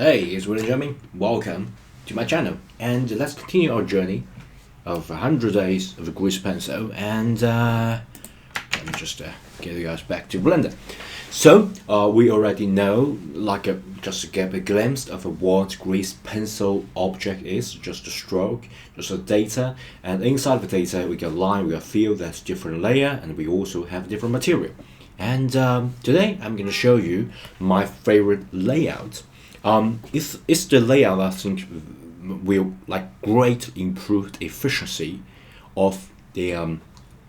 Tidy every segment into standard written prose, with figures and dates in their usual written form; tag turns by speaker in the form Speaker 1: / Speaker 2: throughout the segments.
Speaker 1: Hey, it's William Jamming. Welcome to my channel, and let's continue our journey of 100 days of grease pencil. And let me just get you guys back to Blender. So we already know, just to get a glimpse of what grease pencil object is, just a stroke, just a data, and inside the data we got line, we got field, that's different layer, and we also have different material. And today I'm going to show you my favorite layout. It's the layout I think will greatly improve the efficiency of the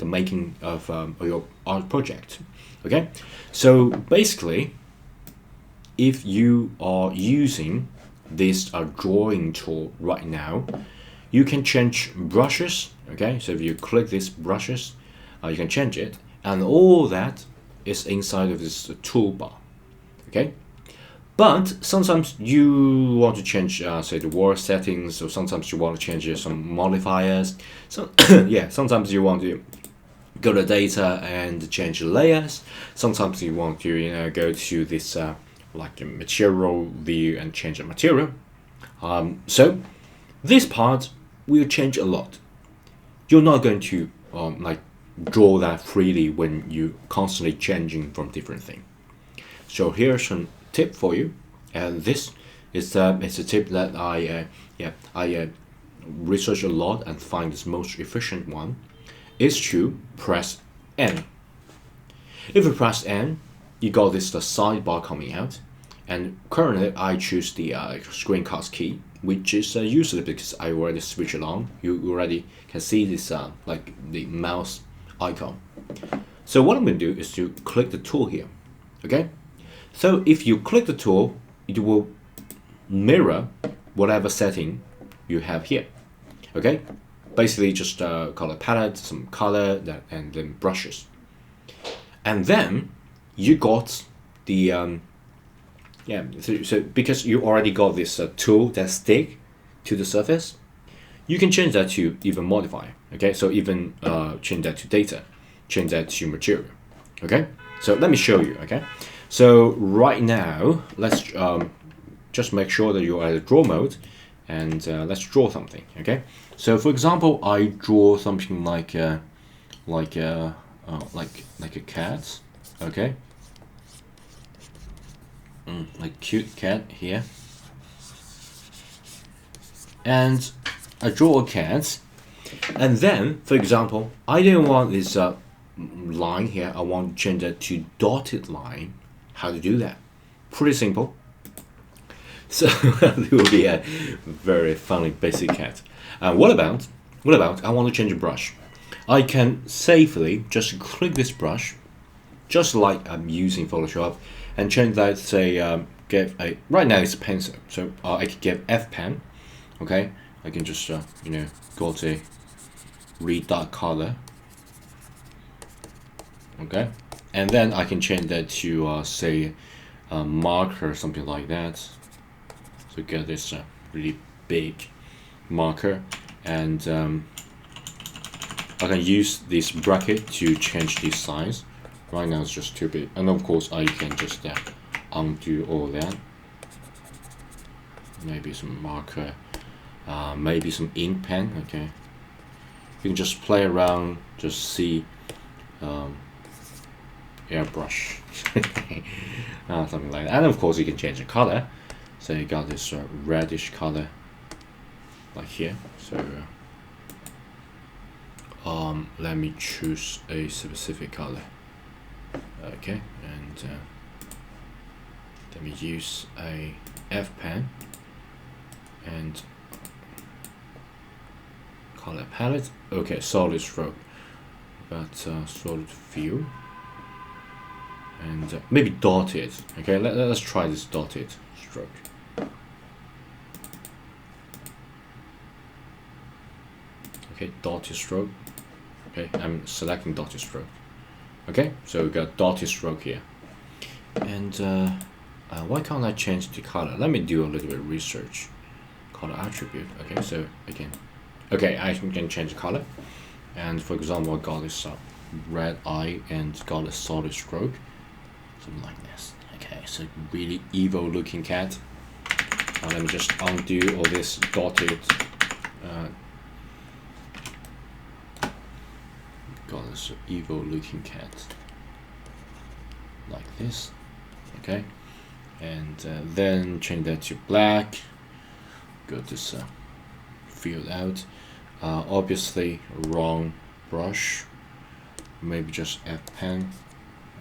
Speaker 1: making of your art project. Okay, so basically, if you are using this drawing tool right now, you can change brushes. Okay, so if you click this brushes, you can change it, and all that is inside of this toolbar. Okay. But sometimes you want to change, say, the word settings, or sometimes you want to change some modifiers. So, yeah, sometimes you want to go to data and change the layers. Sometimes you want to, go to this like a material view and change the material. So this part will change a lot. You're not going to draw that freely when you constantly changing from different thing. So here's some tip for you, and this is it's a tip that I research a lot and find this most efficient one is to press N. If you press N, you got this the sidebar coming out, and currently I choose the screencast key, which is useless because I already switch it on. You already can see this like the mouse icon. So what I'm going to do is to click the tool here. Okay. So if you click the tool, it will mirror whatever setting you have here. Okay, basically just color palette, some color, and then brushes. And then you got the so because you already got this tool that stick to the surface, you can change that to even modify. Okay, so even change that to data, change that to material. Okay, so let me show you. Okay. So right now, let's just make sure that you're at a draw mode, and let's draw something. Okay. So for example, I draw something like a cat. Okay. Like cute cat here. And I draw a cat, and then for example, I don't want this line here. I want to change that to dotted line. How to do that? Pretty simple. So it will be a very funny basic cat. What about I want to change a brush? I can safely just click this brush, just like I'm using Photoshop, and change that. Say give a right now it's a pencil, so I can give F pen. Okay, I can just go to redot color. Okay. And then I can change that to say marker, something like that. So get this really big marker, and I can use this bracket to change the size. Right now it's just too big, and of course I can just undo all that. Maybe some marker, maybe some ink pen. Okay, you can just play around, just see. Airbrush something like that, and of course you can change the color. So you got this reddish color like here. So let me choose a specific color. Okay, and let me use a F pen and color palette. Okay, solid stroke, but solid fill. And maybe dotted. Okay, let's try this dotted stroke. Okay, dotted stroke. Okay, I'm selecting dotted stroke. Okay, so we got dotted stroke here. And why can't I change the color? Let me do a little bit of research. Color attribute. Okay, so again, okay, I can change the color. And for example, I got this red eye and got a solid stroke. Something like this. Okay, so really evil looking cat. let me just undo all this dotted. Got this evil looking cat like this. Okay, and then change that to black. Got this filled out. Obviously wrong brush. Maybe just F pen.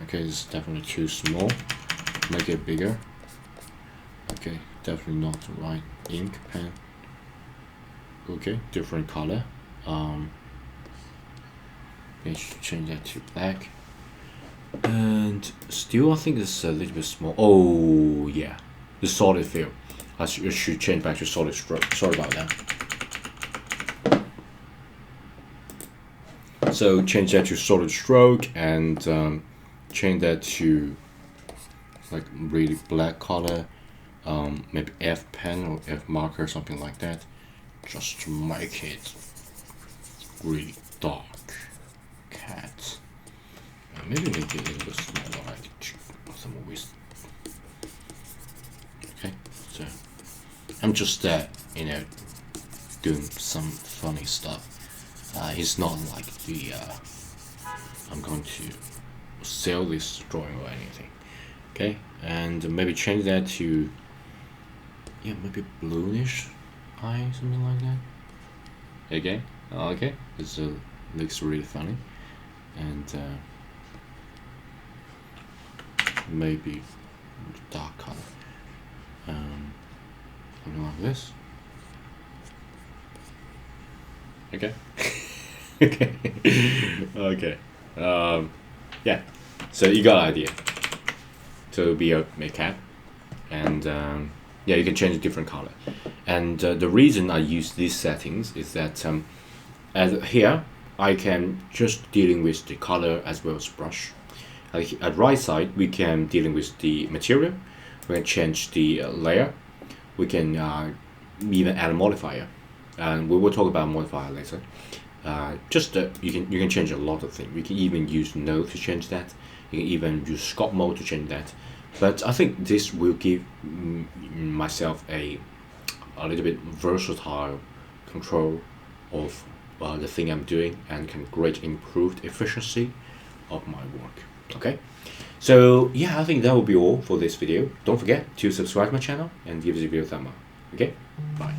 Speaker 1: Okay, this is definitely too small. Make it bigger. Okay, definitely not the right ink pen. Okay, different color. Maybe change that to black. And still, I think it's a little bit small. Oh yeah, the solid fill. I should change back to solid stroke. Sorry about that. So change that to solid stroke and change that to like really black color. Maybe F pen or F marker, something like that, just to make it really dark cat. Maybe make it a little bit smaller, like some width. Okay, so I'm just doing some funny stuff. It's not like the I'm going to sell this drawing or anything. Okay, and maybe change that to maybe bluish eye, something like that. Okay, this looks really funny, and maybe dark color, something like this. Okay. Okay. Yeah. So you got an idea. So it'll be a cat, and yeah, you can change a different color. And the reason I use these settings is that as here I can just dealing with the color as well as brush. At right side we can dealing with the material. We can change the layer. We can even add a modifier, and we will talk about modifier later. You can change a lot of things. We can even use node to change that. You can even use sculpt mode to change that. But I think this will give myself a little bit versatile control of the thing I'm doing, and can greatly improve the efficiency of my work. Okay, so yeah, I think that will be all for this video. Don't forget to subscribe to my channel and give this video a thumb up. Okay, bye.